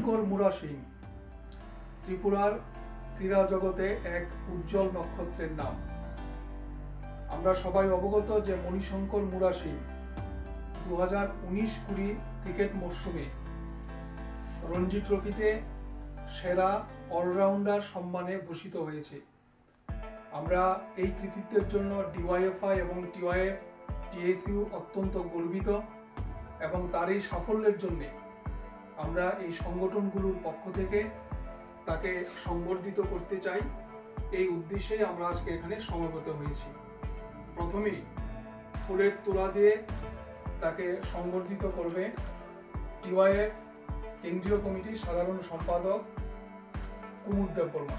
মণিশঙ্কর মুড়া সিং ত্রিপুরার ক্রীড়া জগতে এক উজ্জ্বল নক্ষত্রের নাম। আমরা সবাই অবগত যে মণিশঙ্কর মুড়া সিং 2019-20 ক্রিকেট মরশুমে রঞ্জি ট্রফিতে সেরা অলরাউন্ডার সম্মানে ভূষিত হয়েছে। আমরা এই কৃতিত্বের জন্য ডিওয়াইএফআই এবং টিএসইউ অত্যন্ত গর্বিত এবং তার এই সাফল্যের জন্য আমরা এই সংগঠনগুলোর পক্ষ থেকে তাকে সংবর্ধিত করতে চাই। এই উদ্দেশ্যে আমরা আজকে এখানে সমবেত হয়েছি। প্রথমেই ফুলের তোড়া দিয়ে তাকে সংবর্ধিত করবে টিওয়াইএফ কেন্দ্রীয় কমিটির সাধারণ সম্পাদক কুমুদ দেববর্মা।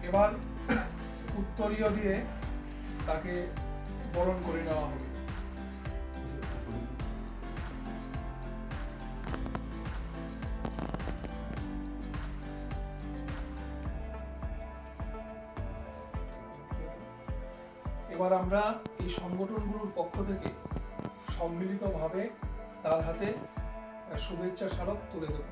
এবার উত্তরীয় দিয়ে তাকে বরণ করে নেওয়া হবে। এবার আমরা এই সংগঠনগুলোর পক্ষ থেকে সম্মিলিতভাবে তার হাতে শুভেচ্ছা স্মারক তুলে দেব।